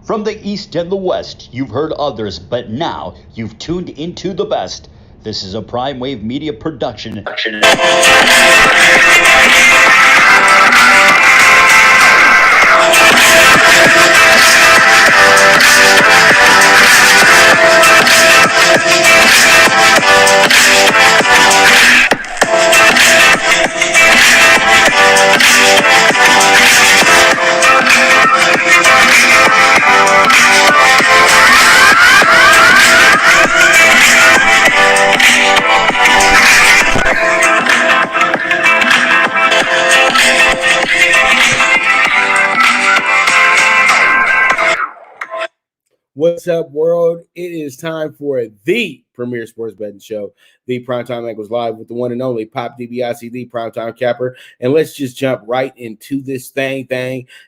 From the East and the West, you've heard others, but now you've tuned into the best. This is a Prime Wave Media production. What's up, world? It is time for the premier sports betting show, the Primetime Angles Live with the one and only Pop DBICD Primetime Capper. And let's just jump right into this thing.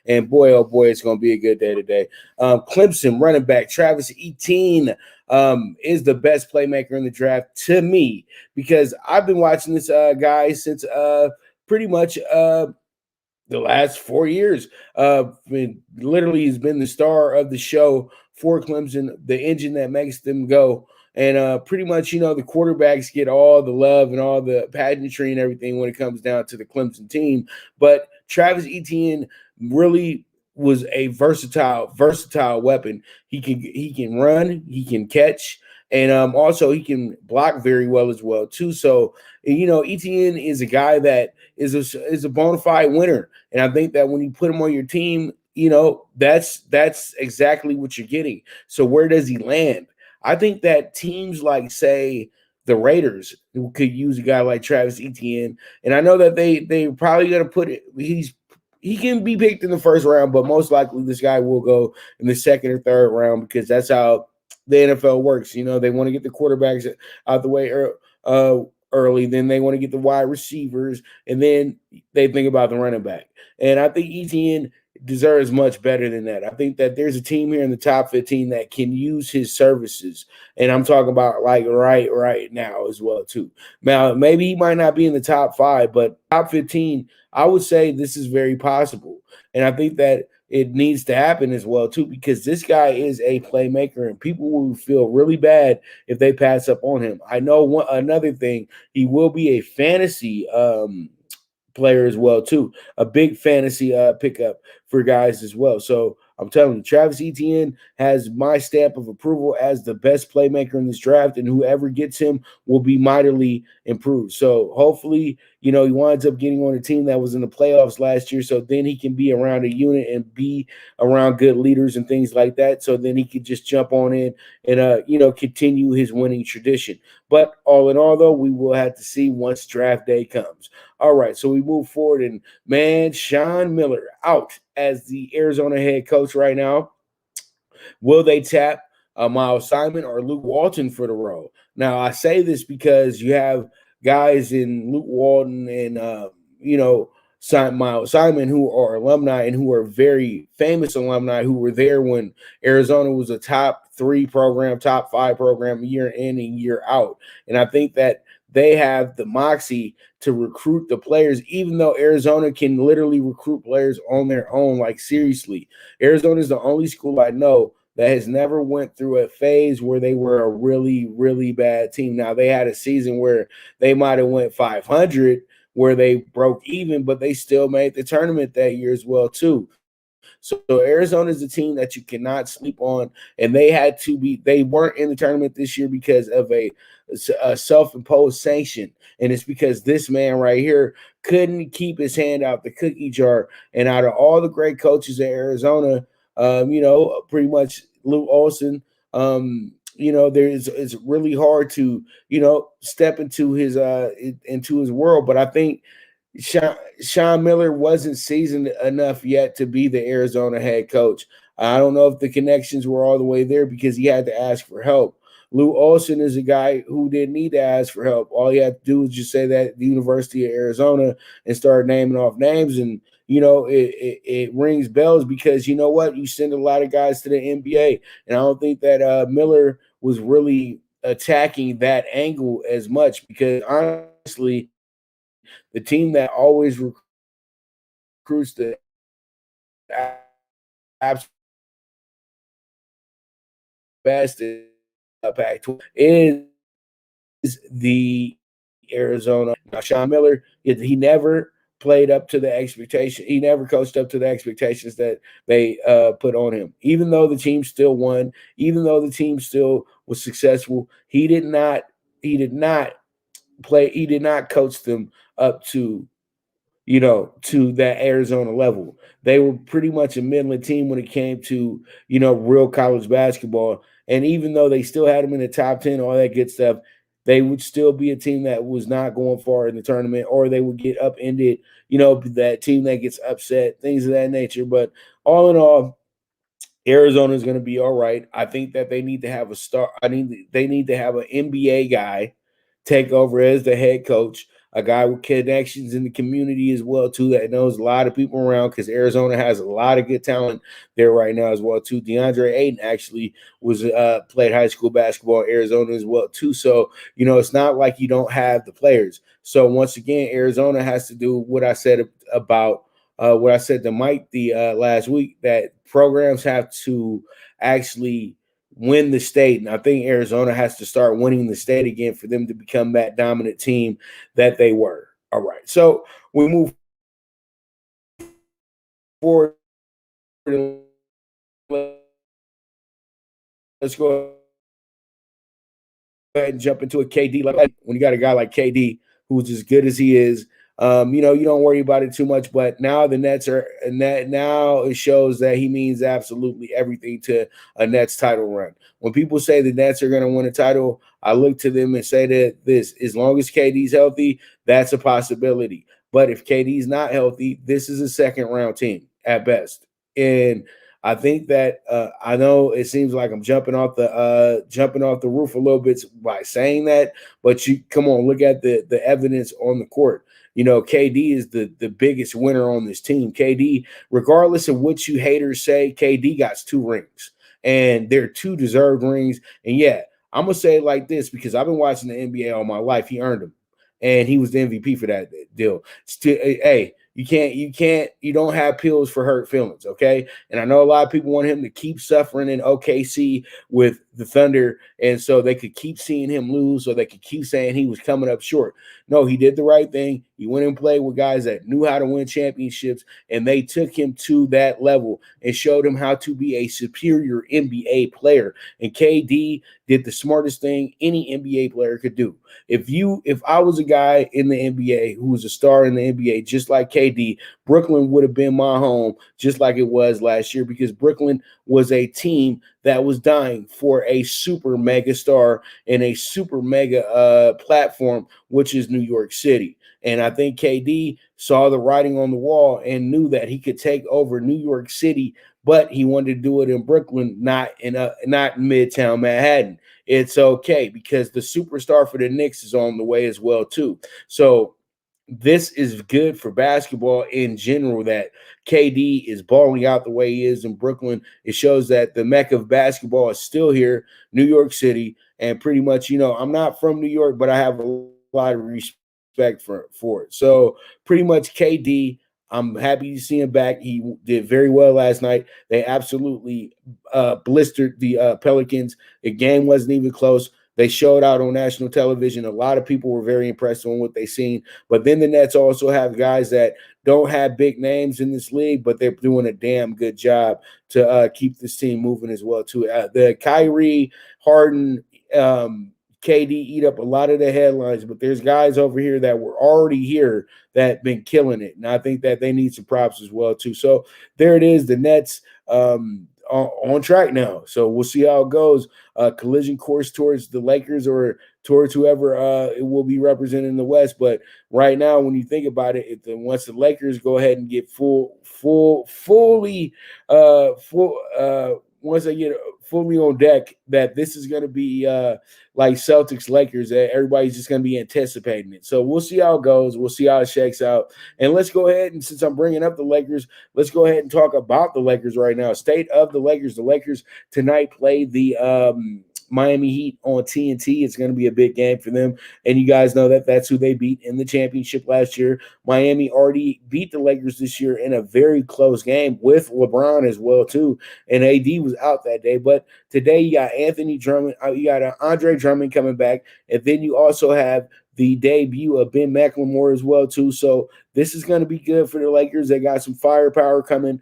And boy, oh boy, it's going to be a good day today. Clemson running back Travis Etienne is the best playmaker in the draft to me, because I've been watching this guy since pretty much the last 4 years. Literally, he's been the star of the show for Clemson, the engine that makes them go. And pretty much, the quarterbacks get all the love and all the pageantry and everything when it comes down to the Clemson team. But Travis Etienne really was a versatile weapon. He can run, he can catch, and also he can block very well as well too. So Etienne is a guy that is a bona fide winner, and I think that when you put him on your team, that's exactly what you're getting. So where does he land? I think that teams like, say, the Raiders, who could use a guy like Travis Etienne, and I know that they're probably going to put it. He can be picked in the first round, but most likely this guy will go in the second or third round, because that's how the NFL works. They want to get the quarterbacks out the way early, then they want to get the wide receivers, and then they think about the running back. And I think Etienne deserves much better than that. I think that there's a team here in the top 15 that can use his services, and I'm talking about like right now as well too. Now, maybe he might not be in the top 5, but top 15, I would say this is very possible. And I think that it needs to happen as well too, because this guy is a playmaker, and people will feel really bad if they pass up on him. I know another thing, he will be a fantasy player as well too, a big fantasy pickup for guys as well. So I'm telling you, Travis Etienne has my stamp of approval as the best playmaker in this draft, and whoever gets him will be mightily improved. So hopefully, he winds up getting on a team that was in the playoffs last year, so then he can be around a unit and be around good leaders and things like that. So then he could just jump on in and continue his winning tradition. But all in all, though, we will have to see once draft day comes. All right, so we move forward, and man, Sean Miller out as the Arizona head coach right now. Will they tap Miles Simon or Luke Walton for the role? Now, I say this because you have guys in Luke Walton and Miles Simon, who are alumni and who are very famous alumni, who were there when Arizona was a top 3 program, top 5 program year in and year out. And I think that they have the moxie to recruit the players, even though Arizona can literally recruit players on their own. Like, seriously, Arizona is the only school I know that has never went through a phase where they were a really, really bad team. Now, they had a season where they might have went 500, where they broke even, but they still made the tournament that year as well too. So Arizona is a team that you cannot sleep on, and they weren't in the tournament this year because of a self-imposed sanction, and it's because this man right here couldn't keep his hand out the cookie jar. And out of all the great coaches at Arizona, pretty much Luke Olson, it's really hard to step into his world. But I think Sean Miller wasn't seasoned enough yet to be the Arizona head coach. I don't know if the connections were all the way there, because he had to ask for help. Lou Olson is a guy who didn't need to ask for help. All you have to do is just say that the University of Arizona and start naming off names, and it rings bells, because you know what? You send a lot of guys to the NBA, and I don't think that Miller was really attacking that angle as much, because honestly, the team that always recruits the absolute best Pac-12 is the Arizona. Now, Sean Miller, he never played up to the expectation. He never coached up to the expectations that they put on him. Even though the team still won, even though the team still was successful, he did not play. He did not coach them up to to that Arizona level. They were pretty much a Midland team when it came to, real college basketball. And even though they still had them in the top 10, all that good stuff, they would still be a team that was not going far in the tournament, or they would get upended, that team that gets upset, things of that nature. But all in all, Arizona is going to be all right. I think that they need to have a star. They need to have an NBA guy take over as the head coach, a guy with connections in the community as well too, that knows a lot of people around, because Arizona has a lot of good talent there right now as well too. DeAndre Ayton actually was played high school basketball in Arizona as well too. So it's not like you don't have the players. So once again, Arizona has to do what I said about. What I said to Mike the last week, that programs have to actually win the state. And I think Arizona has to start winning the state again for them to become that dominant team that they were. All right. So we move forward. Let's go ahead and jump into a KD. Like when you got a guy like KD who's as good as he is, you don't worry about it too much. But now the Nets are, and now it shows that he means absolutely everything to a Nets title run. When people say the Nets are going to win a title, I look to them and say that as long as KD's healthy, that's a possibility. But if KD's not healthy, this is a second round team at best. And I think that I know it seems like I'm jumping off the roof a little bit by saying that, but you come on, look at the evidence on the court. KD is the biggest winner on this team. KD, regardless of what you haters say, KD got 2 rings, and they're 2 deserved rings. And yeah, I'm gonna say it like this, because I've been watching the NBA all my life. He earned them, and he was the MVP for that deal. Hey, you don't have pills for hurt feelings, okay? And I know a lot of people want him to keep suffering in OKC with the Thunder, and so they could keep seeing him lose, so they could keep saying he was coming up short. No, he did the right thing. He went and played with guys that knew how to win championships, and they took him to that level and showed him how to be a superior NBA player. And KD did the smartest thing any NBA player could do. If I was a guy in the NBA who was a star in the NBA, just like KD, Brooklyn would have been my home, just like it was last year, because Brooklyn was a team that was dying for a super mega star and a super mega platform, which is New York City. And I think KD saw the writing on the wall and knew that he could take over New York City, but he wanted to do it in Brooklyn, not in Midtown Manhattan. It's okay, because the superstar for the Knicks is on the way as well too. So this is good for basketball in general, that KD is balling out the way he is in Brooklyn. It shows that the mecca of basketball is still here, New York City. And pretty much, I'm not from New York, but I have a lot of respect for it. So pretty much KD, I'm happy to see him back. He did very well last night. They absolutely blistered the Pelicans. The game wasn't even close. They showed out on national television. A lot of people were very impressed on what they seen. But then the Nets also have guys that don't have big names in this league, but they're doing a damn good job to keep this team moving as well too. The Kyrie, Harden, KD eat up a lot of the headlines, but there's guys over here that were already here that been killing it, and I think that they need some props as well too. So there it is, the Nets on track now. So we'll see how it goes. Collision course towards the Lakers or towards whoever it will be representing the West. But right now, when you think about it, once the Lakers go ahead and get once they get fully on deck, that this is going to be like Celtics Lakers, that everybody's just going to be anticipating it. So we'll see how it goes. We'll see how it shakes out. And let's go ahead, and since I'm bringing up the Lakers, let's go ahead and talk about the Lakers right now. State of the Lakers. The Lakers tonight play the Miami Heat on TNT. It's going to be a big game for them. And you guys know that that's who they beat in the championship last year. Miami already beat the Lakers this year in a very close game with LeBron as well, too. And AD was out that day. But today you got Anthony Drummond, you got Andre Drummond coming back. And then you also have the debut of Ben McLemore as well, too. So this is going to be good for the Lakers. They got some firepower coming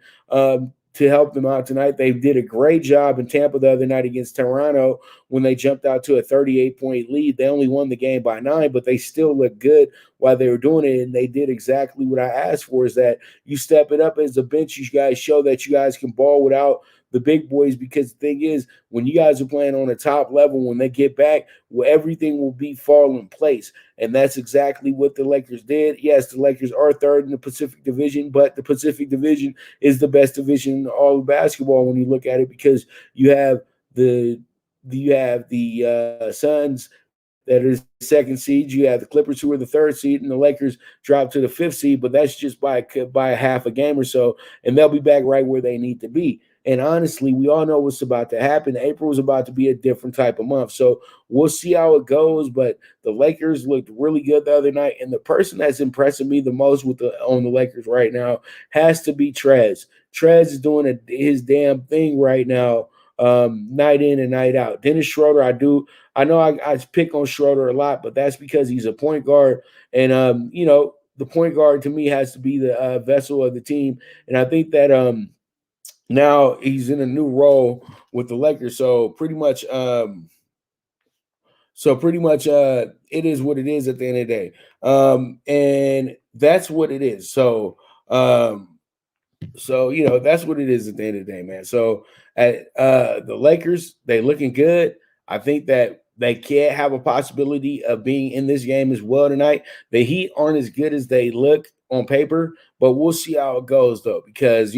to help them out tonight. They did a great job in Tampa the other night against Toronto when they jumped out to a 38-point lead. They only won the game by 9, but they still looked good while they were doing it, and they did exactly what I asked for, is that you step it up as a bench. You guys show that you guys can ball without the big boys, because the thing is, when you guys are playing on the top level, when they get back, well, everything will be fall in place. And that's exactly what the Lakers did. Yes, the Lakers are third in the Pacific Division, but the Pacific Division is the best division in all of basketball when you look at it, because you have the Suns that is the second seed. You have the Clippers, who are the third seed, and the Lakers dropped to the fifth seed, but that's just by a half a game or so, and they'll be back right where they need to be. And honestly, we all know what's about to happen. April is about to be a different type of month. So we'll see how it goes. But the Lakers looked really good the other night. And the person that's impressing me the most on the Lakers right now has to be Trez. Trez is doing his damn thing right now, night in and night out. Dennis Schroeder, I know I pick on Schroeder a lot, but that's because he's a point guard. And, the point guard to me has to be the vessel of the team. And I think that now he's in a new role with the Lakers, so pretty much, it is what it is at the end of the day, and that's what it is. So that's what it is at the end of the day, man. So at the Lakers, they looking good. I think that they can't have a possibility of being in this game as well tonight. The Heat aren't as good as they look on paper, but we'll see how it goes, though, because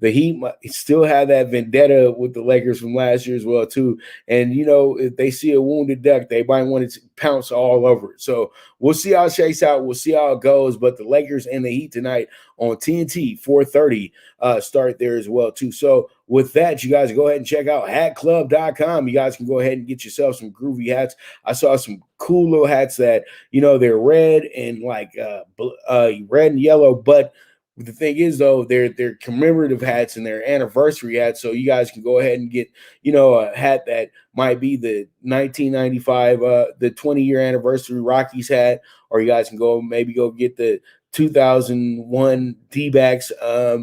the Heat still have that vendetta with the Lakers from last year as well, too. And, if they see a wounded duck, they might want to pounce all over it. So we'll see how it shakes out. We'll see how it goes. But the Lakers and the Heat tonight on TNT, 4:30, start there as well, too. So with that, you guys go ahead and check out HatClub.com. You guys can go ahead and get yourself some groovy hats. I saw some cool little hats that, they're red and red and yellow, but the thing is, though, they're commemorative hats and they're anniversary hats. So you guys can go ahead and get, a hat that might be the 1995, the 20-year anniversary Rockies hat, or you guys can go get the 2001 D-backs hat,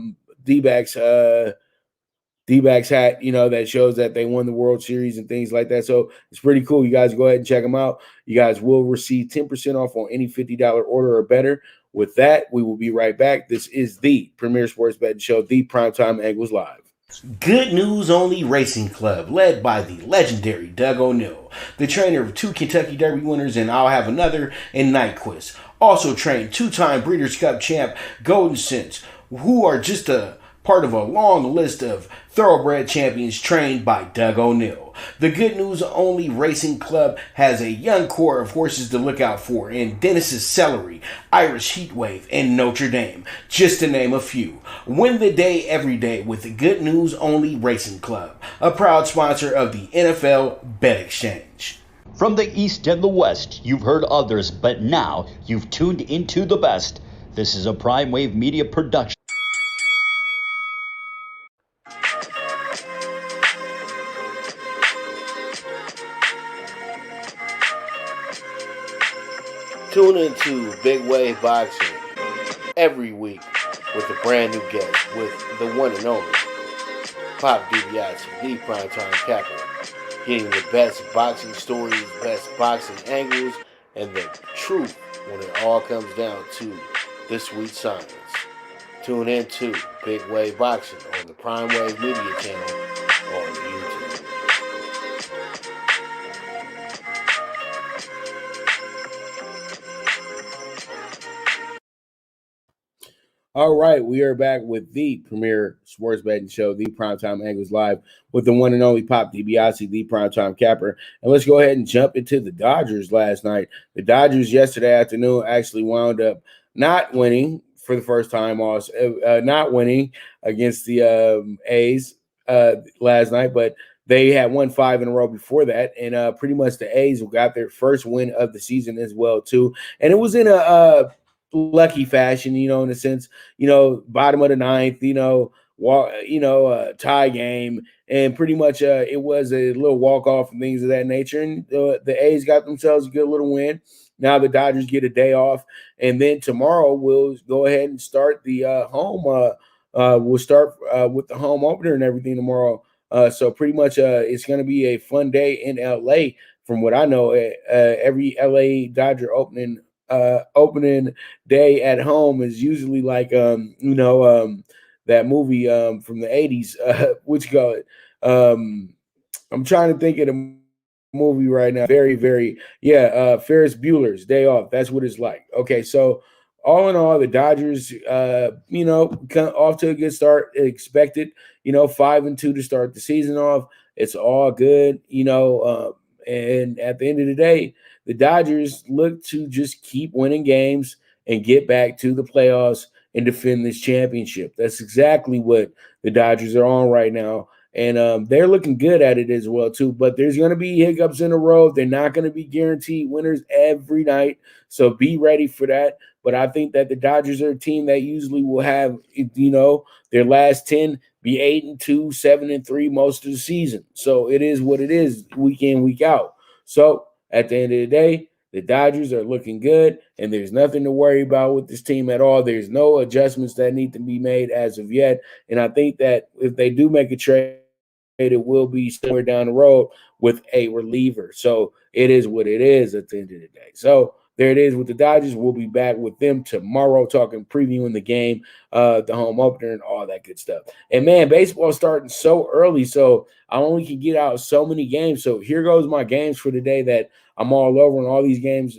that shows that they won the World Series and things like that. So it's pretty cool. You guys go ahead and check them out. You guys will receive 10% off on any $50 order or better. With that, we will be right back. This is the Premier Sports Betting Show, the Primetime Angles Live. Good News Only Racing Club, led by the legendary Doug O'Neill, the trainer of 2 Kentucky Derby winners, and I'll Have Another, and Nyquist. Also trained 2-time Breeders' Cup champ Golden Sense, who are just a part of a long list of thoroughbred champions trained by Doug O'Neill. The Good News Only Racing Club has a young core of horses to look out for in Dennis's Celery, Irish Heatwave, and Notre Dame, just to name a few. Win the day every day with the Good News Only Racing Club, a proud sponsor of the NFL Bet Exchange. From the East and the West, you've heard others, but now you've tuned into the best. This is a Prime Wave Media production. Tune into Big Wave Boxing every week with a brand new guest, with the one and only Pop DiBiase, the Primetime Capper, getting the best boxing stories, best boxing angles, and the truth when it all comes down to the sweet science. Tune into Big Wave Boxing on the Prime Wave Media channel on YouTube. All right, we are back with the premier sports betting show, the Primetime Angles Live, with the one and only Pop DiBiase, the Primetime Capper. And let's go ahead and jump into the Dodgers last night. The Dodgers yesterday afternoon actually wound up not winning for the first time, not winning against the A's last night, but they had won 5 in a row before that, and pretty much the A's got their first win of the season as well too. And it was in a lucky fashion, in a sense, bottom of the ninth, tie game, and pretty much it was a little walk off and things of that nature. And the A's got themselves a good little win. Now the Dodgers get a day off, and then tomorrow we'll go ahead and start the home. We'll start with the home opener and everything tomorrow. So pretty much it's going to be a fun day in LA. From what I know, every LA Dodger opening day at home is usually like that movie from the 80s, what you call it? I'm trying to think of the movie right now. Ferris Bueller's Day Off. That's what it's like. Okay, so all in all, the Dodgers, come off to a good start. Expected, 5-2 to start the season off. It's all good, and at the end of the day, the Dodgers look to just keep winning games and get back to the playoffs and defend this championship. That's exactly what the Dodgers are on right now. And they're looking good at it as well, too. But there's going to be hiccups in the road. They're not going to be guaranteed winners every night. So be ready for that. But I think that the Dodgers are a team that usually will have, their last 10 be 8-2, 7-3 most of the season. So it is what it is, week in, week out. So at the end of the day, the Dodgers are looking good, and there's nothing to worry about with this team at all. There's no adjustments that need to be made as of yet. And I think that if they do make a trade, it will be somewhere down the road with a reliever. So it is what it is at the end of the day. So there it is with the Dodgers. We'll be back with them tomorrow previewing the game, the home opener, and all that good stuff. And, man, baseball starting so early, so I only can get out so many games. So here goes my games for the day that I'm all over on all these games.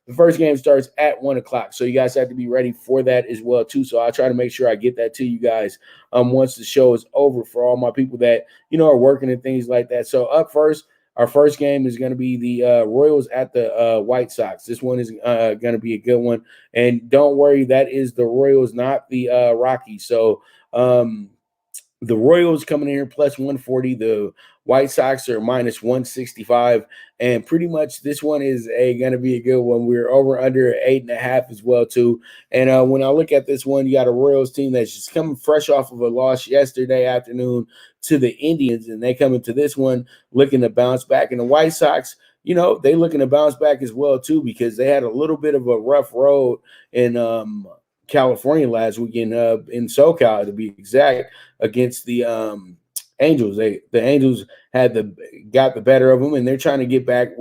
The first game starts at 1 o'clock, so you guys have to be ready for that as well, too. So I'll try to make sure I get that to you guys once the show is over for all my people that, are working and things like that. So up first, our first game is going to be the Royals at the White Sox. This one is going to be a good one. And don't worry, that is the Royals, not the Rockies. So the Royals coming in here plus 140. The White Sox are minus 165. And pretty much this one is going to be a good one. We're over under 8.5 as well, too. And when I look at this one, you got a Royals team that's just coming fresh off of a loss yesterday afternoon to the Indians. And they come into this one looking to bounce back. And the White Sox, they looking to bounce back as well, too, because they had a little bit of a rough road in California last weekend, in SoCal to be exact, against the Angels. The Angels got the better of them, and they're trying to get back a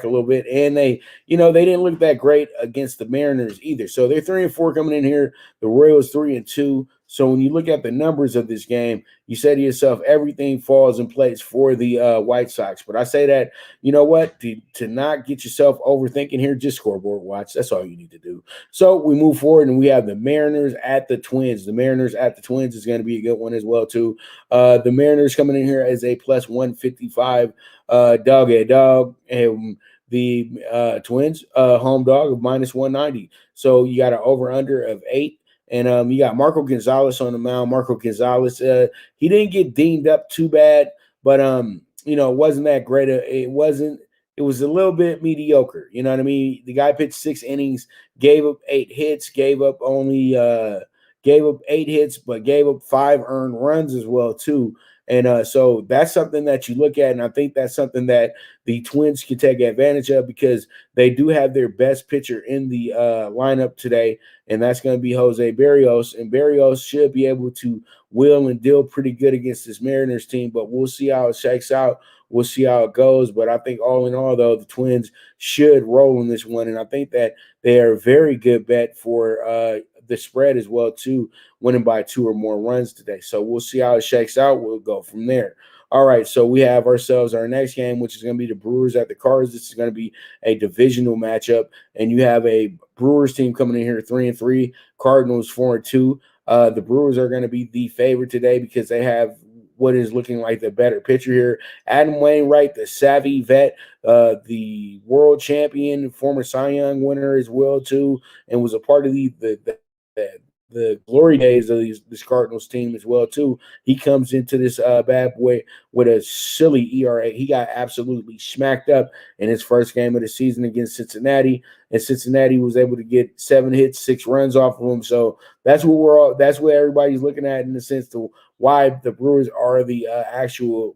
little bit. And they didn't look that great against the Mariners either. So they're 3-4 coming in here. The Royals 3-2. So when you look at the numbers of this game, you say to yourself, everything falls in place for the White Sox. But I say that, you know what, to not get yourself overthinking here, just scoreboard watch. That's all you need to do. So we move forward, and we have the Mariners at the Twins. The Mariners at the Twins is going to be a good one as well, too. The Mariners coming in here as a plus 155 dog, and the Twins home dog of minus 190. So you got an over-under of 8. And you got Marco Gonzalez on the mound. Marco Gonzalez, he didn't get dinged up too bad, but it wasn't that great. It was a little bit mediocre. You know what I mean? The guy pitched 6 innings, gave up 8 hits, gave up 8 hits, but gave up 5 earned runs as well, too. And so that's something that you look at, and I think that's something that the Twins can take advantage of because they do have their best pitcher in the lineup today, and that's going to be Jose Berrios. And Berrios should be able to wheel and deal pretty good against this Mariners team, but we'll see how it shakes out. We'll see how it goes. But I think all in all, though, the Twins should roll in this one, and I think that they are a very good bet for the spread as well, too, winning by 2 or more runs today. So we'll see how it shakes out. We'll go from there. All right, so we have ourselves our next game, which is going to be the Brewers at the Cards. This is going to be a divisional matchup, and you have a Brewers team coming in here 3-3, Cardinals 4-2. The Brewers are going to be the favorite today because they have what is looking like the better pitcher here. Adam Wainwright, the savvy vet, the world champion, former Cy Young winner as well, too, and was a part of the the glory days of this Cardinals team as well too. He comes into this bad boy with a silly ERA. He got absolutely smacked up in his first game of the season against Cincinnati, and Cincinnati was able to get 7 hits, 6 runs off of him. So that's what everybody's looking at in the sense to why the Brewers are the actual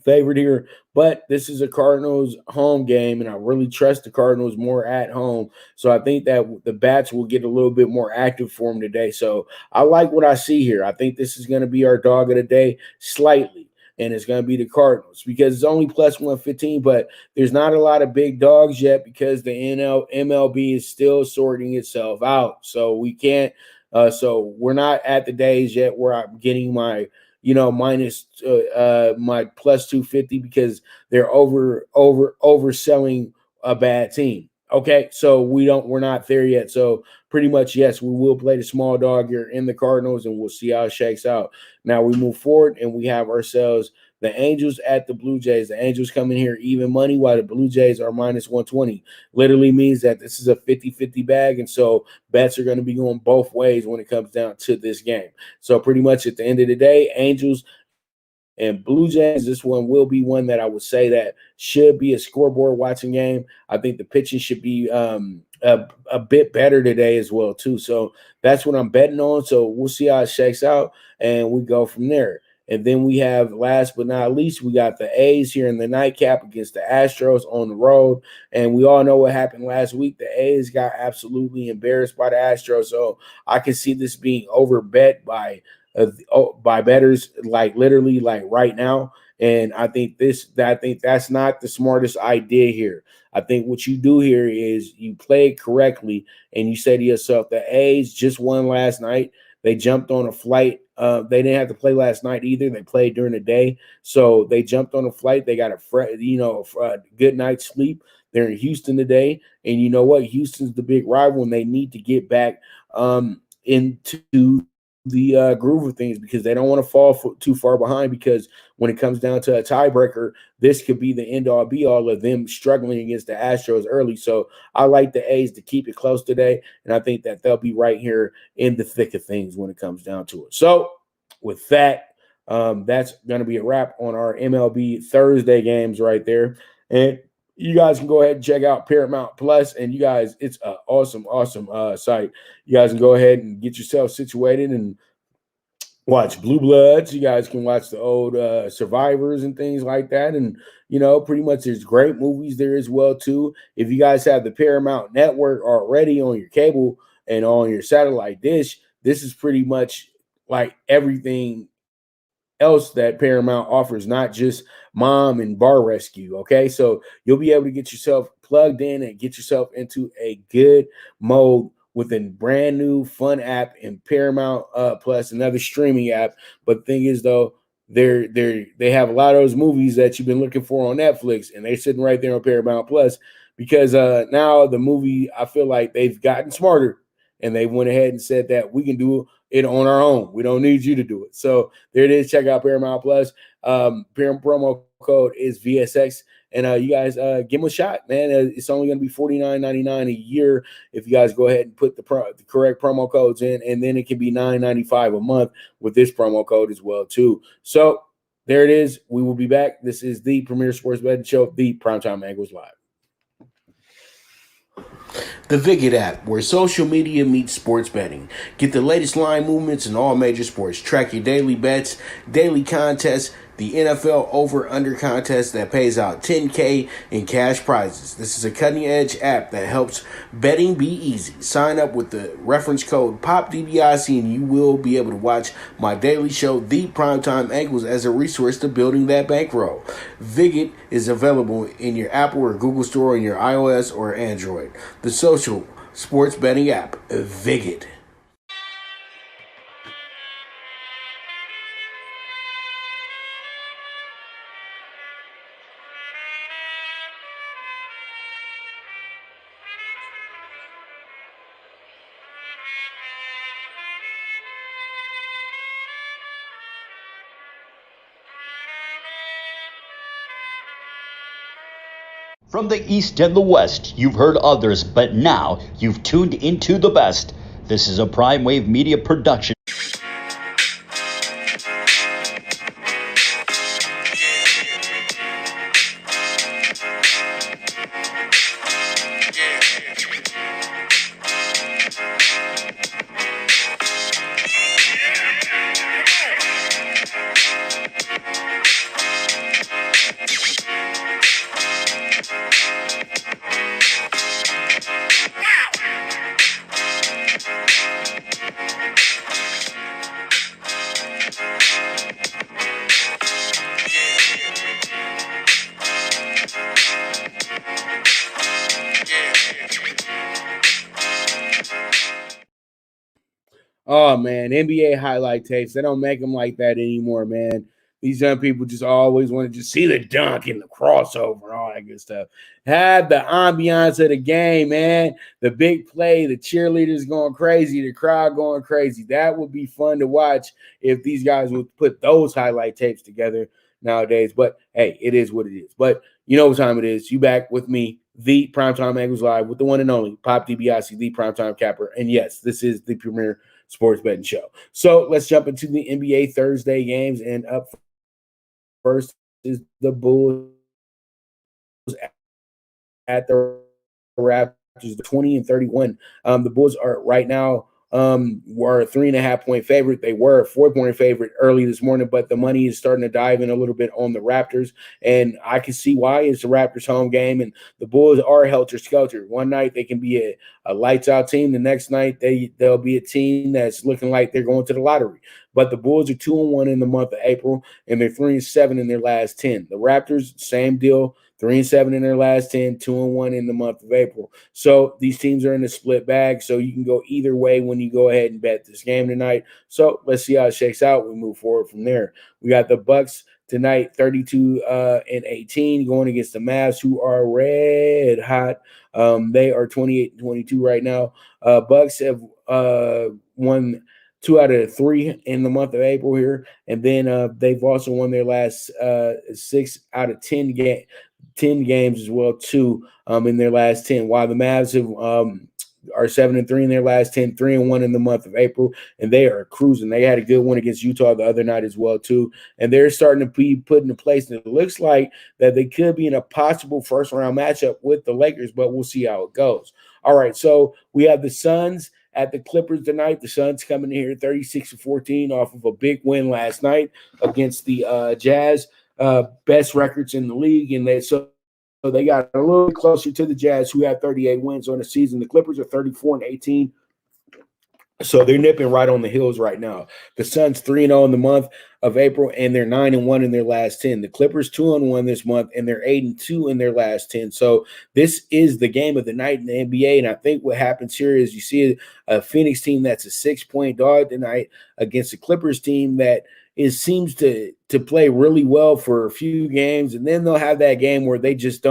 favorite here. But this is a Cardinals home game, and I really trust the Cardinals more at home. So I think that the bats will get a little bit more active for them today. So I like what I see here. I think this is going to be our dog of the day slightly, and it's going to be the Cardinals because it's only plus 115, but there's not a lot of big dogs yet because the MLB is still sorting itself out. So we can't so we're not at the days yet where I'm getting my minus my plus 250 because they're overselling a bad team. Okay, so we're not there yet. So pretty much, yes, we will play the small dog here in the Cardinals, and we'll see how it shakes out. Now we move forward, and we have ourselves the Angels at the Blue Jays. The Angels come in here even money, while the Blue Jays are minus 120. Literally means that this is a 50-50 bag, and so bets are going to be going both ways when it comes down to this game. So pretty much at the end of the day, Angels and Blue Jays, this one will be one that I would say that should be a scoreboard watching game. I think the pitching should be a bit better today as well too. So that's what I'm betting on. So we'll see how it shakes out, and we go from there. And then we have, last but not least, we got the A's here in the nightcap against the Astros on the road. And we all know what happened last week. The A's got absolutely embarrassed by the Astros. So I can see this being overbet by bettors, like literally like right now. And I think that's not the smartest idea here. I think what you do here is you play it correctly and you say to yourself, the A's just won last night. They jumped on a flight. They didn't have to play last night either. They played during the day. So they jumped on a flight. They got a good night's sleep. They're in Houston today. And you know what? Houston's the big rival, and they need to get back into the groove of things because they don't want to fall too far behind, because when it comes down to a tiebreaker, this could be the end-all be-all of them struggling against the Astros early. So I like the A's to keep it close today, and I think that they'll be right here in the thick of things when it comes down to it. So with that, that's going to be a wrap on our MLB Thursday games right there. And you guys can go ahead and check out Paramount Plus, and you guys, it's an awesome site. You guys can go ahead and get yourself situated and watch Blue Bloods. You guys can watch the old Survivors and things like that, and pretty much there's great movies there as well too. If you guys have the Paramount Network already on your cable and on your satellite dish, this is pretty much like everything else that Paramount offers, not just Mom and Bar Rescue. Okay, so you'll be able to get yourself plugged in and get yourself into a good mode with a brand new fun app in Paramount Plus, another streaming app. But the thing is, though, they have a lot of those movies that you've been looking for on Netflix, and they're sitting right there on Paramount Plus, because now the movie, I feel like they've gotten smarter, and they went ahead and said that we can do it on our own. We don't need you to do it. So there it is. Check out Paramount Plus. Promo code is VSX. And you guys give them a shot, man. It's only going to be $49.99 a year if you guys go ahead and put the correct promo codes in, and then it can be $9.95 a month with this promo code as well too. So there it is. We will be back. This is the Premier Sports Betting Show, the Primetime Angles Live. The Viget app, where social media meets sports betting. Get the latest line movements in all major sports. Track your daily bets, daily contests, the NFL over-under contest that pays out $10K in cash prizes. This is a cutting-edge app that helps betting be easy. Sign up with the reference code POPDBIC and you will be able to watch my daily show, The Primetime Angles, as a resource to building that bankroll. Viget is available in your Apple or Google Store on your iOS or Android. The social sports betting app, Viget. From the East and the West, you've heard others, but now you've tuned into the best. This is a Prime Wave Media production. Oh, man, NBA highlight tapes, they don't make them like that anymore, man. These young people just always want to just see the dunk and the crossover and all that good stuff. Have the ambiance of the game, man. The big play, the cheerleaders going crazy, the crowd going crazy. That would be fun to watch if these guys would put those highlight tapes together nowadays. But, hey, it is what it is. But you know what time it is. You back with me, the Primetime Angles Live, with the one and only Pop DiBiase, the Primetime Capper. And, yes, this is the premier sports betting show. So let's jump into the NBA Thursday games, and up first is the Bulls at the Raptors, 20-31. The Bulls are right now were a 3.5-point favorite. They were a 4-point favorite early this morning, but the money is starting to dive in a little bit on the Raptors, and I can see why. It's the Raptors' home game, and the Bulls are helter-skelter. One night they can be a lights-out team. The next night they'll be a team that's looking like they're going to the lottery. But the Bulls are 2-1 in the month of April, and they're 3-7 in their last 10. The Raptors, same deal. 3-7 in their last 10, 2-1 in the month of April. So these teams are in a split bag, so you can go either way when you go ahead and bet this game tonight. So let's see how it shakes out. We move forward from there. We got the Bucks tonight, 32-18, going against the Mavs, who are red hot. They are 28-22 right now. Bucks have won 2 out of 3 in the month of April here, and then they've also won their last 6 out of 10 games as well too, in their last 10, while the Mavs are 7-3 in their last 10, 3-1 in the month of April, and they are cruising. They had a good one against Utah the other night as well too, and they're starting to be put in a place that it looks like that they could be in a possible first round matchup with the Lakers, but we'll see how it goes. All right, so we have the Suns at the Clippers tonight. The Suns coming in here 36-14 off of a big win last night against the Jazz. Best records in the league, and so they got a little closer to the Jazz, who have 38 wins on the season. The Clippers are 34-18, so they're nipping right on the heels right now. The Suns 3-0 in the month of April, and they're 9-1 in their last 10. The Clippers 2-1 this month, and they're 8-2 in their last 10. So this is the game of the night in the NBA, and I think what happens here is you see a Phoenix team that's a 6-point dog tonight against a Clippers team that seems to play really well for a few games, and then they'll have that game where they just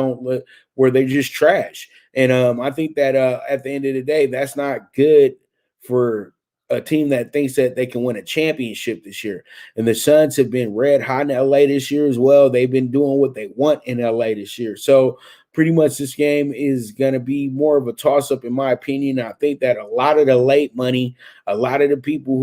where they just trash. And I think that at the end of the day, that's not good for a team that thinks that they can win a championship this year. And the Suns have been red hot in LA this year as well. They've been doing what they want in LA this year. So pretty much this game is going to be more of a toss-up in my opinion. I think that a lot of the late money, a lot of the people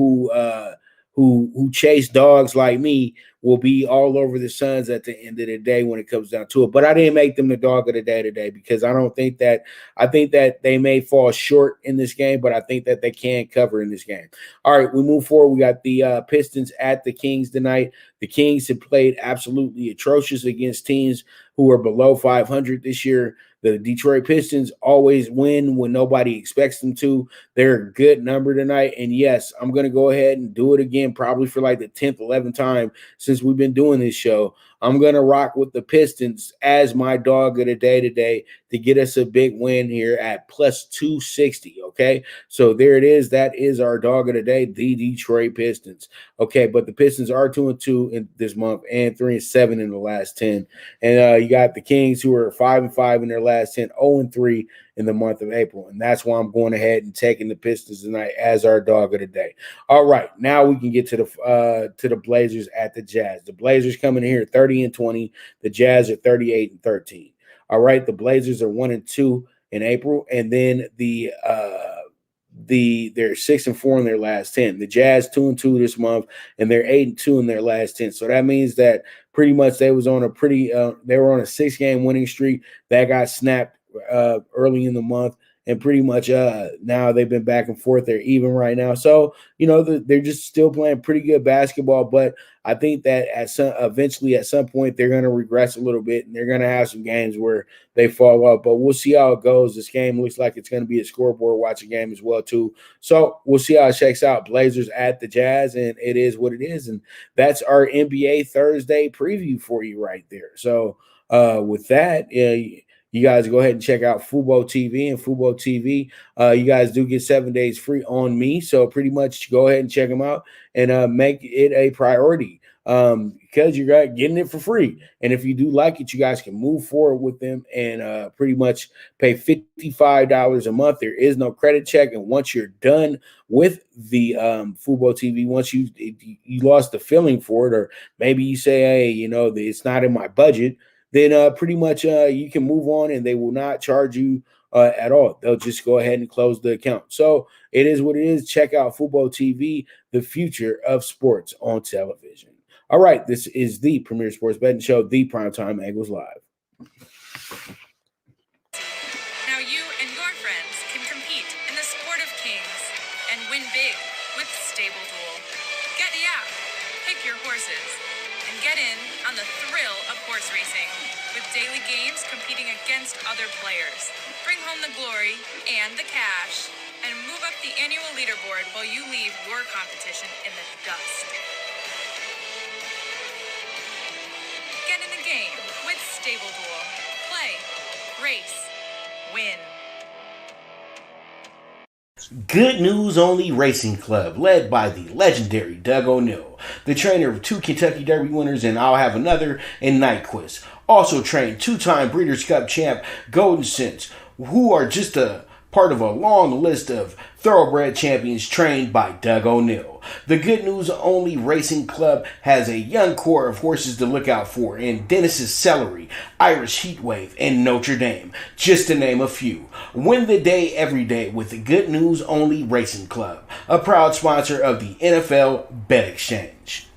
who chase dogs like me will be all over the Suns at the end of the day when it comes down to it. But I didn't make them the dog of the day today because I think that they may fall short in this game, but I think that they can cover in this game. All right, we move forward. We got the Pistons at the Kings tonight. The Kings have played absolutely atrocious against teams who are below 500 this year. The Detroit Pistons always win when nobody expects them to. They're a good number tonight. And yes, I'm going to go ahead and do it again, probably for like the 10th, 11th time since we've been doing this show. I'm going to rock with the Pistons as my dog of the day today to get us a big win here at plus 260, okay? So there it is. That is our dog of the day, the Detroit Pistons. Okay, but the Pistons are 2-2 in this month and 3-7 in the last 10. And you got the Kings, who are 5-5 in their last 10, 0-3 in the month of April. And that's why I'm going ahead and taking the Pistons tonight as our dog of the day. All right, now we can get to the Blazers at the Jazz. The Blazers coming in here 30-20. The Jazz are 38-13. All right, the Blazers are 1-2 in April, and then the they're 6-4 in their last 10. The Jazz 2-2 this month, and they're 8-2 in their last 10. So that means that pretty much they were on a 6-game winning streak that got snapped early in the month. And pretty much now they've been back and forth. They're even right now. So, they're just still playing pretty good basketball. But I think that eventually at some point they're going to regress a little bit, and they're going to have some games where they fall off. But we'll see how it goes. This game looks like it's going to be a scoreboard watching game as well, too. So we'll see how it shakes out. Blazers at the Jazz, and it is what it is. And that's our NBA Thursday preview for you right there. So with that, you guys go ahead and check out Fubo TV. And Fubo TV, you guys do get 7 days free on me. So pretty much go ahead and check them out and make it a priority because you're getting it for free. And if you do like it, you guys can move forward with them and pretty much pay $55 a month. There is no credit check. And once you're done with the Fubo TV, once you lost the feeling for it, or maybe you say, hey, it's not in my budget, then pretty much you can move on and they will not charge you at all. They'll just go ahead and close the account. So it is what it is. Check out Fubo TV, the future of sports on television. All right, this is the premier sports betting show, the Primetime Angles Live. Now you and your friends can compete in the sport of kings and win big with Stable Duel. Get the app, pick your horses, and get in on the thrill of horse racing with daily games competing against other players. Bring home the glory and the cash and move up the annual leaderboard while you leave your competition in the dust. Get in the game with Stable Duel. Play, race, win. Good News Only Racing Club, led by the legendary Doug O'Neill, the trainer of 2 Kentucky Derby winners, and I'll have another in Nyquist. Also trained 2-time Breeders' Cup champ Golden Sense, who are just a part of a long list of thoroughbred champions trained by Doug O'Neill. The Good News Only Racing Club has a young core of horses to look out for in Dennis's Celery, Irish Heatwave, and Notre Dame, just to name a few. Win the day every day with the Good News Only Racing Club, a proud sponsor of the NFL Bet Exchange.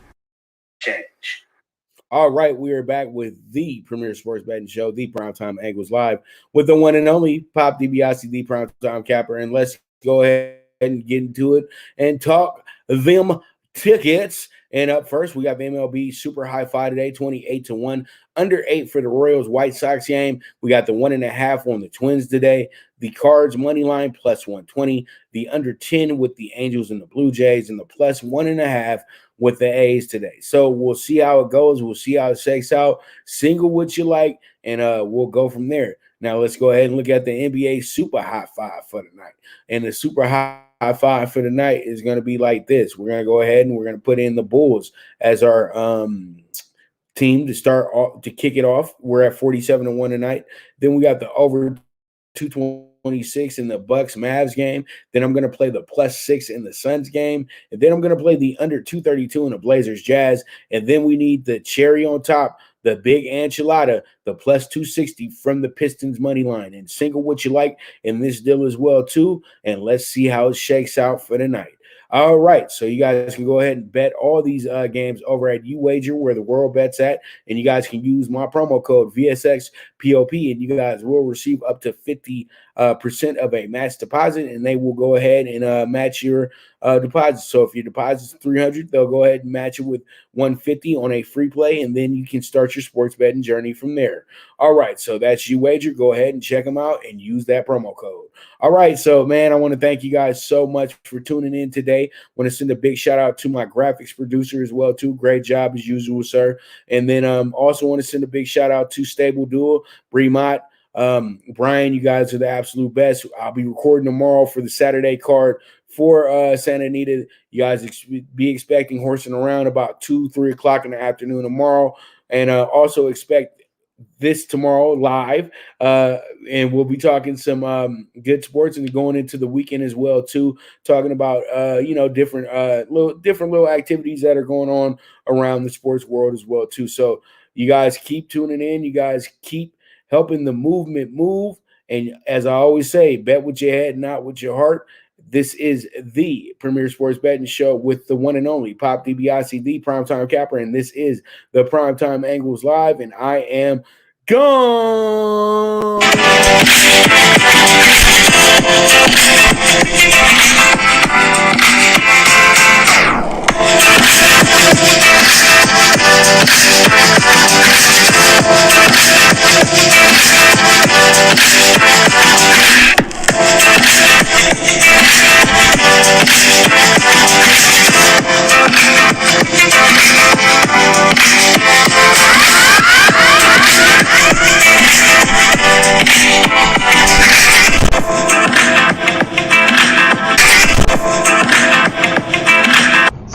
All right, we are back with the premier sports betting show, the Primetime Angles Live, with the one and only Pop DiBiase, the Primetime Capper. And let's go ahead and get into it and talk them tickets. And up first, we got the MLB Super High Five today, 28-1, under 8 for the Royals White Sox game. We got the 1.5 on the Twins today. The Cards money line plus 120, the under 10 with the Angels and the Blue Jays, and the plus 1.5 with the A's today. So we'll see how it goes. We'll see how it shakes out. Single what you like, and we'll go from there. Now let's go ahead and look at the NBA Super High Five for the night. And the Super High Five for the night is going to be like this. We're going to go ahead and we're going to put in the Bulls as our team to kick it off. We're at 47-1 tonight. Then we got the over 226 in the Bucks Mavs game. Then I'm going to play the plus 6 in the Suns game. And then I'm going to play the under 232 in the Blazers Jazz. And then we need the cherry on top, the big enchilada, the plus 260 from the Pistons money line. And single what you like in this deal as well, too. And let's see how it shakes out for the night. All right, so you guys can go ahead and bet all these games over at UWager, where the world bet's at, and you guys can use my promo code VSXPOP, and you guys will receive up to 50% of a match deposit, and they will go ahead and match your deposit. So if your deposit's $300, they'll go ahead and match it with $150 on a free play, and then you can start your sports betting journey from there. All right, so that's UWager. Go ahead and check them out and use that promo code. All right, so, man, I want to thank you guys so much for tuning in today. I want to send a big shout-out to my graphics producer as well, too. Great job as usual, sir. And then also want to send a big shout-out to Stable Duel, Bree Mott, Brian. You guys are the absolute best. I'll be recording tomorrow for the Saturday card for Santa Anita. You guys be expecting horsing around about 2-3 o'clock in the afternoon tomorrow. And also expect this tomorrow live, and we'll be talking some good sports and going into the weekend as well too, talking about different little activities that are going on around the sports world as well too. So you guys keep tuning in, you guys keep helping the movement move, and as I always say, bet with your head, not with your heart. This is the Premier Sports Betting Show with the one and only Pop DiBiase, the Primetime Capper, and this is the Primetime Angles Live, and I am gone.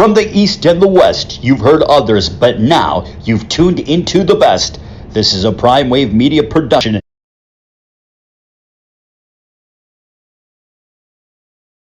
From the East and the West, you've heard others, but now you've tuned into the best. This is a Prime Wave Media production,